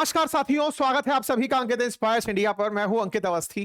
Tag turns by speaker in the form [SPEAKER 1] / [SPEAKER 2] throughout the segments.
[SPEAKER 1] नमस्कार साथियों, स्वागत है आप सभी का अंकित इंस्पायर्स इंडिया पर। मैं हूं अंकित अवस्थी।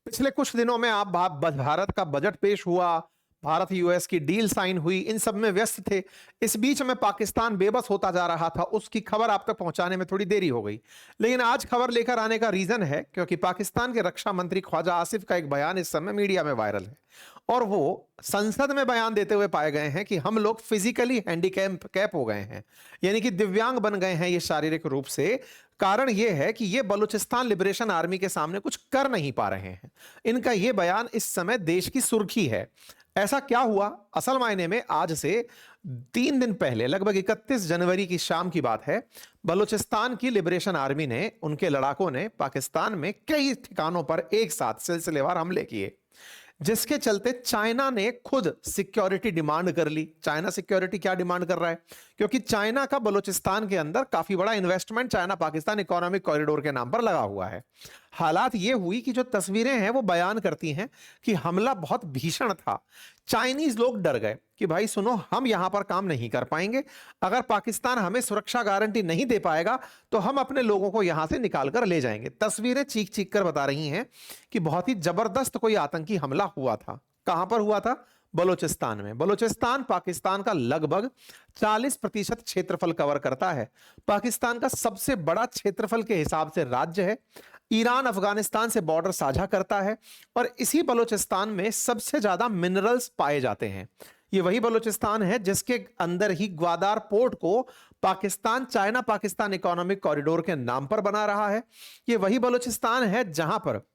[SPEAKER 1] पिछले कुछ दिनों में आप भारत का बजट पेश हुआ, भारत यूएस की डील साइन हुई, इन सब में व्यस्त थे। इस बीच में पाकिस्तान बेबस होता जा रहा था, उसकी खबर आप तक पहुंचाने में थोड़ी देरी हो गई। लेकिन आज खबर लेकर आने का रीजन है क्योंकि पाकिस्तान के रक्षा मंत्री ख्वाजा आसिफ का एक बयान इस समय मीडिया में वायरल है और वो संसद में बयान देते हुए पाए गए हैं कि हम लोग फिजिकली हैंडीकैप हो गए हैं, यानी कि दिव्यांग बन गए हैं ये शारीरिक रूप से। कारण ये है कि ये बलूचिस्तान लिबरेशन आर्मी के सामने कुछ कर नहीं पा रहे हैं। इनका ये बयान इस समय देश की सुर्खी है। ऐसा क्या हुआ? असल मायने में आज से 3 दिन पहले, लगभग 31 जनवरी की शाम की बात है, बलूचिस्तान की लिबरेशन आर्मी ने, उनके लड़ाकों ने पाकिस्तान में कई ठिकानों पर एक साथ सिलसिलेवार हमले किए, जिसके चलते चाइना ने खुद सिक्योरिटी डिमांड कर ली। चाइना सिक्योरिटी क्या डिमांड कर रहा है? क्योंकि चाइना का बलूचिस्तान के अंदर काफी बड़ा investment China Pakistan economic corridor के नाम पर लगा हुआ है। हालात ये हुई कि जो तस्वीरें हैं वो बयान करती हैं कि हमला बहुत भीषण था। चाइनीज लोग डर गए कि भाई सुनो, हम यहां पर काम नहीं कर पाएंगे। अगर पाकिस्तान हमें सुरक्षा गारंटी नहीं दे पाएगा तो हम अपने लोगों को यहां से निकाल कर ले जाएंगे। तस्वीरें चीख चीख कर बता रही हैं कि बहुत ही जबरदस्त कोई आतंकी हमला हुआ था। कहां पर हुआ था? बलूचिस्तान में। बलूचिस्तान पाकिस्तान का लगभग 40% क्षेत्रफल कवर करता है। पाकिस्तान का सबसे बड़ा क्षेत्रफल के हिसाब से राज्य है। ईरान अफगानिस्तान से बॉर्डर साझा करता है और इसी बलूचिस्तान में सबसे ज्यादा मिनरल्स पाए जाते हैं। ये वही बलूचिस्तान है जिसके अंदर ही ग्वादार पोर्ट को Pakistan China Pakistan economic corridor के नाम पर बना रहा है। ये वही बलूचिस्तान है जहां पर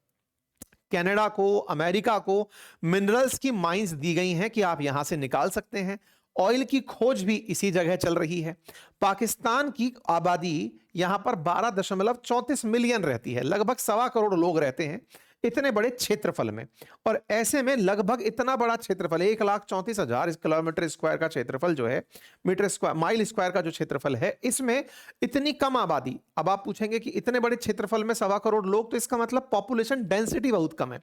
[SPEAKER 1] कनाडा को, अमेरिका को मिनरल्स की माइंस दी गई हैं कि आप यहां से निकाल सकते हैं। ऑयल की खोज भी इसी जगह चल रही है। पाकिस्तान की आबादी यहां पर 12.34 मिलियन रहती है, लगभग 1.25 करोड़ लोग रहते हैं इतने बड़े क्षेत्रफल में। और ऐसे में लगभग इतना बड़ा क्षेत्रफल, 1,34,000 किलोमीटर स्क्वायर का क्षेत्रफल जो है, मीटर स्क्वायर माइल स्क्वायर का जो क्षेत्रफल है, इसमें इतनी कम आबादी। अब आप पूछेंगे कि इतने बड़े क्षेत्रफल में 1.25 करोड़ लोग, तो इसका मतलब पॉपुलेशन डेंसिटी बहुत कम है।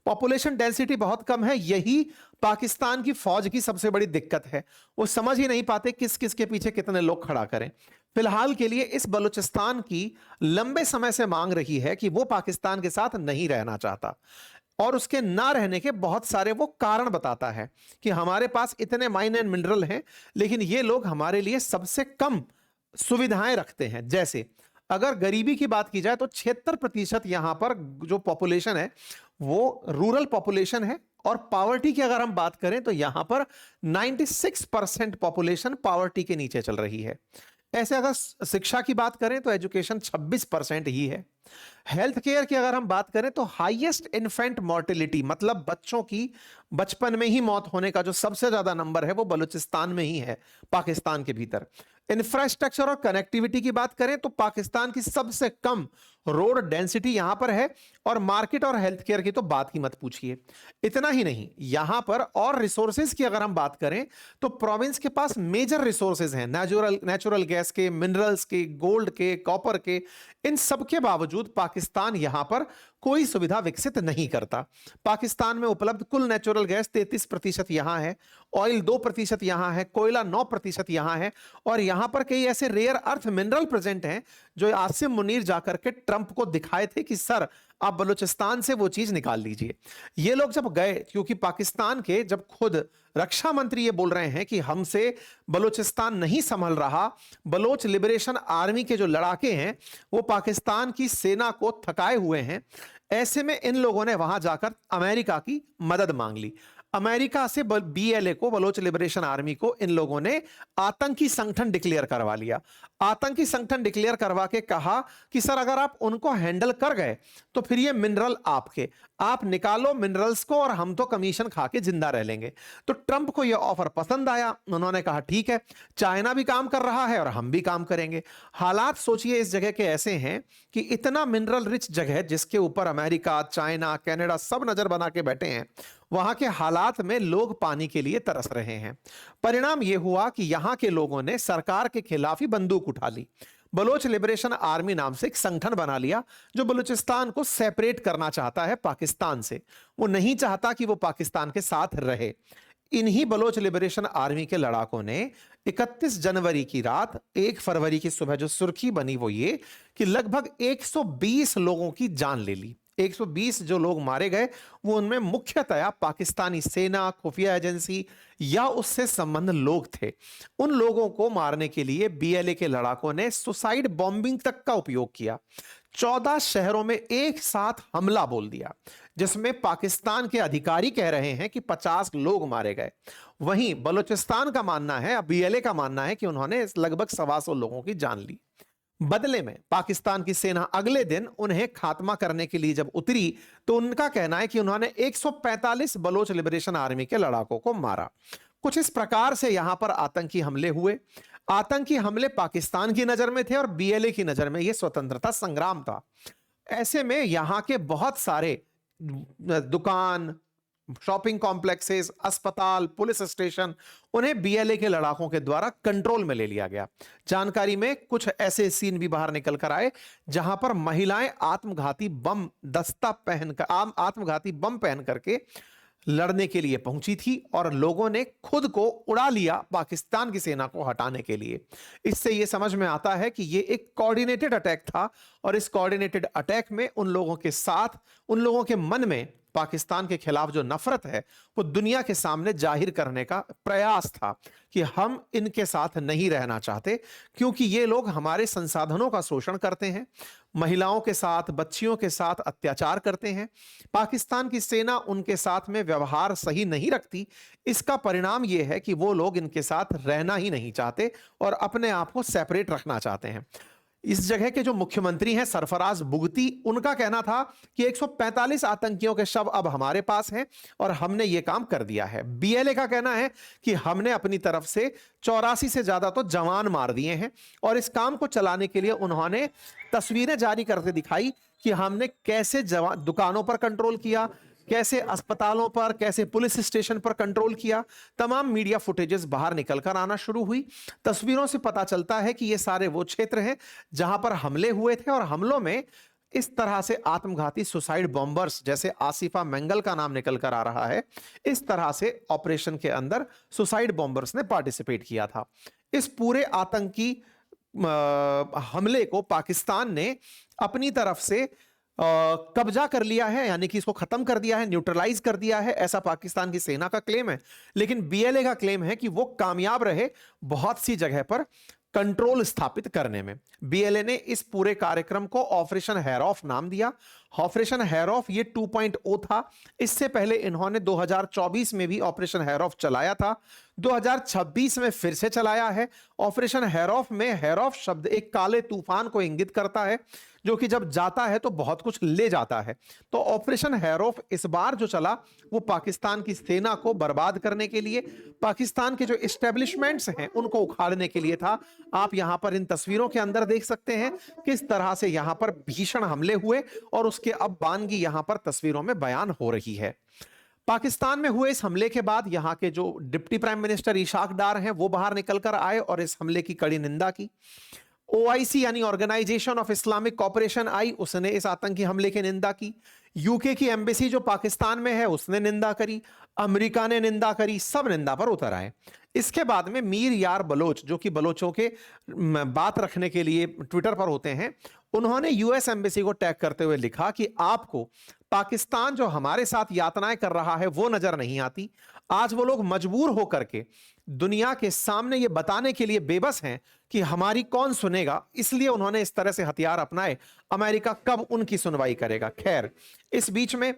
[SPEAKER 1] पॉपुलेशन डेंसिटी बहुत कम है, यही पाकिस्तान की फौज की सबसे बड़ी दिक्कत है। वो समझ ही नहीं पाते किस किस के पीछे कितने लोग खड़ा करें। फिलहाल के लिए इस बलूचिस्तान की लंबे समय से मांग रही है कि वो पाकिस्तान के साथ नहीं रहना चाहता और उसके ना रहने के बहुत सारे वो कारण बताता है कि हमारे पास इतने माइन एंड मिनरल हैं, लेकिन ये लोग हमारे लिए सबसे कम सुविधाएं रखते हैं। जैसे अगर गरीबी की बात की जाए तो 76% यहां पर जो पॉपुलेशन है वो रूरल पॉपुलेशन है। और पावर्टी की अगर हम बात करें तो यहां पर 96% पॉपुलेशन पावर्टी के नीचे चल रही है। ऐसे अगर शिक्षा की बात करें तो एजुकेशन 26% ही है। हेल्थ केयर की अगर हम बात करें तो हाईएस्ट इन्फेंट मोर्टेलिटी, मतलब बच्चों की बचपन में ही मौत होने का जो सबसे ज्यादा नंबर है वो बलूचिस्तान में ही है, पाकिस्तान के भीतर। इंफ्रास्ट्रक्चर और कनेक्टिविटी की बात करें तो पाकिस्तान की सबसे कम रोड डेंसिटी यहां पर है और मार्केट और हेल्थ केयर की तो बात ही मत पूछिए। इतना ही नहीं, यहां पर और रिसोर्सेज की अगर हम बात करें तो प्रोविंस के पास मेजर रिसोर्सेज हैं, नेचुरल गैस के, मिनरल्स के, गोल्ड के, कॉपर के। इन सब के बावजूद पाकिस्तान यहां पर कोई सुविधा विकसित नहीं करता। पाकिस्तान में उपलब्ध कुल नेचुरल गैस 33% यहां है, ऑयल 2% यहां है, कोयला 9% यहां है और यहां पर कई ऐसे रेयर अर्थ मिनरल प्रेजेंट हैं जो आसिम मुनीर जाकर के ट्रंप को दिखाए थे कि सर आप बलूचिस्तान से वो चीज निकाल लीजिए। ये लोग जब गए, क्योंकि पाकिस्तान के जब खुद रक्षा मंत्री ये बोल रहे हैं कि हमसे बलूचिस्तान नहीं संभल रहा, बलोच लिबरेशन आर्मी के जो लड़ाके हैं वो पाकिस्तान की सेना को थकाए हुए हैं, ऐसे में इन लोगों ने वहां जाकर अमेरिका की मदद मांग ली। अमेरिका से बीएलए को, बलोच लिबरेशन आर्मी को, इन लोगों ने आतंकी संगठन डिक्लेयर करवा लिया। आतंकी संगठन डिक्लेयर करवा के कहा कि सर अगर आप उनको हैंडल कर गए तो फिर ये मिनरल आपके, आप निकालो मिनरल्स को और हम तो कमीशन खा के जिंदा रह लेंगे। तो ट्रंप को यह ऑफर पसंद आया, उन्होंने कहा ठीक है, चाइना भी काम कर रहा है और हम भी काम करेंगे। हालात सोचिए इस जगह के ऐसे हैं कि इतना मिनरल रिच जगह जिसके ऊपर अमेरिका, चाइना, कनाडा सब नजर बना के बैठे हैं, वहां के हालात में लोग पानी के लिए तरस रहे हैं। परिणाम यह हुआ कि यहां के लोगों ने सरकार के खिलाफ ही बंदूक उठा ली। बलोच लिबरेशन आर्मी नाम से एक संगठन बना लिया जो बलूचिस्तान को सेपरेट करना चाहता है पाकिस्तान से। वो नहीं चाहता कि वो पाकिस्तान के साथ रहे। इन्हीं बलोच लिबरेशन आर्मी के लड़ाकों ने 31 जनवरी की रात 1 फरवरी की सुबह जो सुर्खी बनी वो ये कि लगभग 120 लोगों की जान ले ली। 120 जो लोग मारे गए वो उनमें मुख्यतया पाकिस्तानी सेना, खुफिया एजेंसी या उससे संबंध लोग थे। उन लोगों को मारने के लिए बीएलए के लड़ाकों ने सुसाइड बॉम्बिंग तक का उपयोग किया। 14 शहरों में एक साथ हमला बोल दिया, जिसमें पाकिस्तान के अधिकारी कह रहे हैं कि 50 लोग मारे गए। वहीं बलूचिस्तान का मानना है, बीएलए का मानना है कि उन्होंने लगभग 125 लोगों की जान ली। बदले में पाकिस्तान की सेना अगले दिन उन्हें खात्मा करने के लिए जब उतरी तो उनका कहना है कि उन्होंने 145 बलोच लिबरेशन आर्मी के लड़ाकों को मारा। कुछ इस प्रकार से यहां पर आतंकी हमले हुए। आतंकी हमले पाकिस्तान की नजर में थे और बीएलए की नजर में यह स्वतंत्रता संग्राम था। ऐसे में यहां के बहुत सारे दुकान, शॉपिंग कॉम्प्लेक्सेस, अस्पताल, पुलिस स्टेशन, उन्हें बीएलए के लड़ाकों के द्वारा कंट्रोल में ले लिया गया। जानकारी में कुछ ऐसे सीन भी बाहर निकल कर आए जहां पर महिलाएं आत्मघाती बम पहन करके लड़ने के लिए पहुंची थी और लोगों ने खुद को उड़ा लिया पाकिस्तान की सेना को हटाने के लिए। इससे यह समझ में आता है कि यह एक कोऑर्डिनेटेड अटैक था और इस कोऑर्डिनेटेड अटैक में उन लोगों के साथ, उन लोगों के मन में पाकिस्तान के खिलाफ जो नफरत है वो दुनिया के सामने जाहिर करने का प्रयास था कि हम इनके साथ नहीं रहना चाहते, क्योंकि ये लोग हमारे संसाधनों का शोषण करते हैं, महिलाओं के साथ, बच्चियों के साथ अत्याचार करते हैं। पाकिस्तान की सेना उनके साथ में व्यवहार सही नहीं रखती। इसका परिणाम यह है कि वो लोग इनके साथ रहना ही नहीं चाहते और अपने आप को सेपरेट रखना चाहते हैं। इस जगह के जो मुख्यमंत्री हैं सरफराज बुगती, उनका कहना था कि 145 आतंकियों के शव अब हमारे पास हैं और हमने ये काम कर दिया है। बीएलए का कहना है कि हमने अपनी तरफ से 84 से ज्यादा तो जवान मार दिए हैं और इस काम को चलाने के लिए उन्होंने तस्वीरें जारी करके दिखाई कि हमने कैसे दुकानों पर कंट्रोल किया, कैसे अस्पतालों पर, कैसे पुलिस स्टेशन पर कंट्रोल किया। तमाम मीडिया फुटेजेस बाहर निकलकर आना शुरू हुई। तस्वीरों से पता चलता है कि ये सारे वो क्षेत्र हैं जहां पर हमले हुए थे और हमलों में इस तरह से आत्मघाती सुसाइड बॉम्बर्स, जैसे आसिफा मंगल का नाम निकल कर आ रहा है, इस तरह से ऑपरेशन के अंदर सुसाइड बॉम्बर्स ने पार्टिसिपेट किया था। इस पूरे आतंकी हमले को पाकिस्तान ने अपनी तरफ से कब्जा कर लिया है, यानी कि इसको खत्म कर दिया है, न्यूट्रलाइज कर दिया है, ऐसा पाकिस्तान की सेना का क्लेम है। लेकिन बीएलए का क्लेम है कि वो कामयाब रहे बहुत सी जगह पर कंट्रोल स्थापित करने में। बीएलए ने इस पूरे कार्यक्रम को ऑपरेशन हैरॉफ नाम दिया। ऑपरेशन हैरॉफ ये 2.0 था। इससे पहले इन्होंने 2024 में भी ऑपरेशन हैरॉफ चलाया था, 2026 में फिर से चलाया है। ऑपरेशन हैरॉफ में हैरॉफ शब्द एक काले तूफान को इंगित करता है जो कि जब जाता है तो बहुत कुछ ले जाता है। तो ऑपरेशन हैरॉफ इस बार जो चला वो पाकिस्तान की सेना को बर्बाद करने के लिए, पाकिस्तान के जो एस्टेब्लिशमेंट्स हैं उनको उखाड़ने के लिए था। आप यहां पर इन तस्वीरों के अंदर देख सकते हैं किस तरह से यहां पर भीषण हमले हुए और उसके अब बानगी यहां पर तस्वीरों में बयान हो रही है। पाकिस्तान में हुए इस हमले के बाद यहां के जो डिप्टी प्राइम मिनिस्टर इशाक डार हैं वो बाहर निकलकर आए और इस हमले की कड़ी निंदा की। ओआईसी यानी ऑर्गेनाइजेशन ऑफ इस्लामिक कॉपरेशन आई, उसने इस आतंकी हमले की निंदा की। यूके की एम्बेसी जो पाकिस्तान में है उसने निंदा करी, अमेरिका ने निंदा करी, सब निंदा पर उतर आए। इसके बाद में मीर यार बलोच, जो कि बलोचों के बात रखने के लिए ट्विटर पर होते हैं, उन्होंने यूएस एम्बेसी को टैग करते हुए लिखा कि आपको पाकिस्तान जो हमारे साथ यातनाएं कर रहा है वो नजर नहीं आती। आज वो लोग मजबूर होकर के दुनिया के सामने ये बताने के लिए बेबस हैं कि हमारी कौन सुनेगा, इसलिए उन्होंने इस तरह से हथियार अपनाए। अमेरिका कब उनकी सुनवाई करेगा। खैर, इस बीच में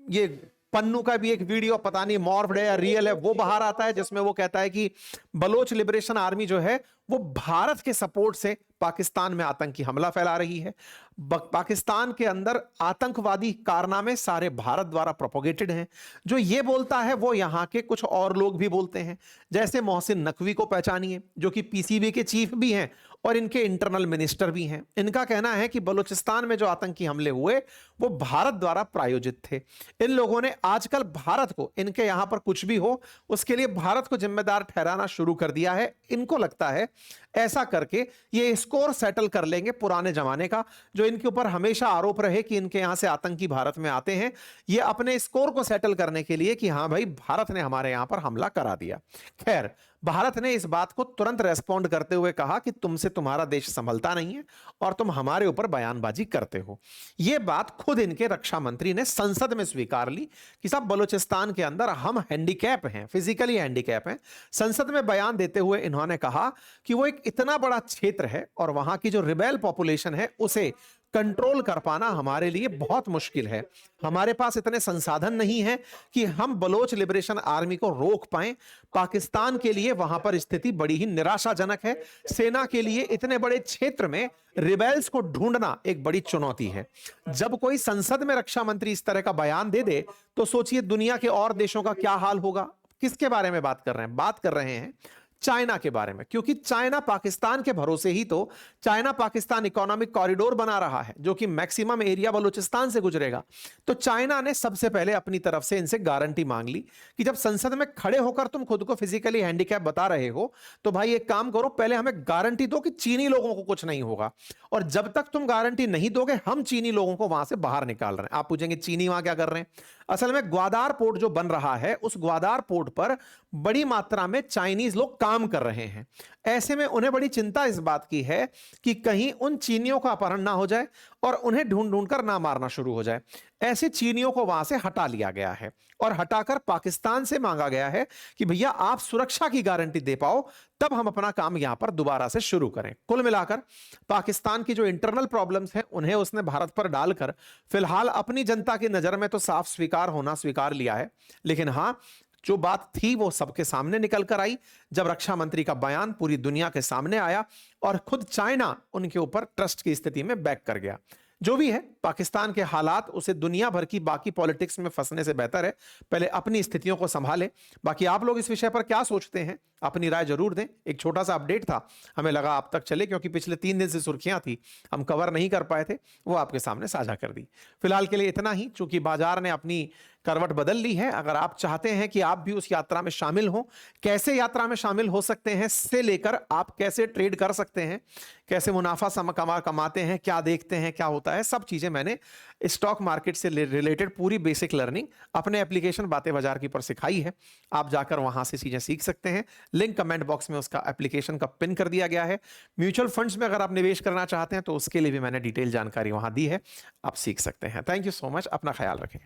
[SPEAKER 1] ये पन्नू का भी एक वीडियो, पता नहीं मॉर्फ्ड है या रियल है, वो बाहर आता है जिसमें वो कहता है कि बलोच लिबरेशन आर्मी जो है वो भारत के सपोर्ट से पाकिस्तान में आतंकी हमला फैला रही है। पाकिस्तान के अंदर आतंकवादी कारनामे सारे भारत द्वारा प्रोपोगेटेड हैं। जो ये बोलता है वो यहां के कुछ और लोग भी बोलते हैं, जैसे मोहसिन नकवी को पहचानिए जो कि पीसीबी के चीफ भी हैं और इनके इंटरनल मिनिस्टर भी हैं। इनका कहना है कि बलूचिस्तान में जो आतंकी हमले हुए वो भारत द्वारा प्रायोजित थे। इन लोगों ने आजकल भारत को, इनके यहां पर कुछ भी हो उसके लिए भारत को जिम्मेदार ठहराना शुरू कर दिया है। इनको लगता है ऐसा करके ये स्कोर सेटल कर लेंगे पुराने जमाने का, जो इनके ऊपर हमेशा आरोप रहे कि इनके यहां से आतंकी भारत में आते हैं। ये अपने स्कोर को सेटल करने के लिए कि हां भाई भारत ने हमारे यहां पर हमला करा दिया। खैर, भारत ने इस बात को तुरंत रेस्पॉन्ड करते हुए कहा कि तुमसे तुम्हारा देश संभलता नहीं है और तुम हमारे ऊपर बयानबाजी करते हो। यह बात खुद इनके रक्षा मंत्री ने संसद में स्वीकार ली कि साहब बलूचिस्तान के अंदर हम हैंडीकैप हैं, फिजिकली हैंडीकैप हैं। संसद में बयान देते हुए इन्होंने कहा कि वो एक इतना बड़ा क्षेत्र है और वहां की जो रिबेल पॉपुलेशन है उसे कंट्रोल कर पाना हमारे लिए बहुत मुश्किल है। हमारे पास इतने संसाधन नहीं है कि हम बलोच लिबरेशन आर्मी को रोक पाएं। पाकिस्तान के लिए वहां पर स्थिति बड़ी ही निराशाजनक है। सेना के लिए इतने बड़े क्षेत्र में रिबेल्स को ढूंढना एक बड़ी चुनौती है। जब कोई संसद में रक्षा मंत्री इस तरह का बयान दे दे तो सोचिए दुनिया के और देशों का क्या हाल होगा। किसके बारे में बात कर रहे हैं? बात कर रहे हैं चाइना के बारे में, क्योंकि चाइना पाकिस्तान के भरोसे ही तो चाइना पाकिस्तान इकोनॉमिक कॉरिडोर बना रहा है जो कि मैक्सिमम एरिया बलूचिस्तान से गुजरेगा। तो चाइना ने सबसे पहले अपनी तरफ से इनसे गारंटी मांग ली कि जब संसद में खड़े होकर तुम खुद को फिजिकली हैंडीकैप बता रहे हो तो भाई एक काम करो, पहले हमें गारंटी दो कि चीनी लोगों को कुछ नहीं होगा, और जब तक तुम गारंटी नहीं दोगे हम चीनी लोगों को वहां से बाहर निकाल रहे हैं। आप पूछेंगे चीनी वहां क्या कर रहे हैं? असल में ग्वादार पोर्ट जो बन रहा है उस ग्वादार पोर्ट पर बड़ी मात्रा में चाइनीज लोग काम कर रहे हैं। ऐसे में उन्हें बड़ी चिंता इस बात की है कि कहीं उन चीनियों का अपहरण ना हो जाए और उन्हें ढूंढ ढूंढ कर ना मारना शुरू हो जाए। ऐसे चीनियों को वहां से हटा लिया गया है और हटाकर पाकिस्तान से मांगा गया है कि भैया आप सुरक्षा की गारंटी दे पाओ तब हम अपना काम यहां पर दोबारा से शुरू करें। कुल मिलाकर पाकिस्तान की जो इंटरनल प्रॉब्लम्स हैं उन्हें उसने भारत पर डालकर फिलहाल अपनी जनता की नजर में तो साफ स्वीकार लिया है, लेकिन हां जो बात थी वो सबके सामने निकल कर आई जब रक्षा मंत्री का बयान पूरी दुनिया के सामने आया और खुद चाइना उनके ऊपर ट्रस्ट की स्थिति में बैक कर गया। जो भी है पाकिस्तान के हालात उसे दुनिया भर की बाकी पॉलिटिक्स में फंसने से बेहतर है पहले अपनी स्थितियों को संभाले। बाकी आप लोग इस विषय पर क्या सोचते हैं अपनी राय जरूर दें। एक छोटा सा अपडेट था, हमें लगा आप तक चले क्योंकि पिछले 3 दिन से सुर्खियां थी हम कवर नहीं कर पाए थे, वो आपके सामने साझा कर दी। फिलहाल के लिए इतना ही, चूंकि बाजार ने अपनी करवट बदल ली है। अगर आप चाहते हैं कि आप भी उस यात्रा में शामिल हो, कैसे यात्रा में शामिल हो सकते हैं से लेकर आप कैसे ट्रेड कर सकते हैं, कैसे मुनाफा कमाते हैं, क्या देखते हैं, क्या होता है, सब चीजें मैंने स्टॉक मार्केट से रिलेटेड पूरी बेसिक लर्निंग अपने एप्लीकेशन बातें बाजार की पर सिखाई है। आप जाकर वहां से चीजें सीख सकते हैं। लिंक कमेंट बॉक्स में उसका एप्लीकेशन का पिन कर दिया गया है। म्यूचुअल फंड्स में अगर आप निवेश करना चाहते हैं तो उसके लिए भी मैंने डिटेल जानकारी वहां दी है, आप सीख सकते हैं। थैंक यू सो मच, अपना ख्याल रखें।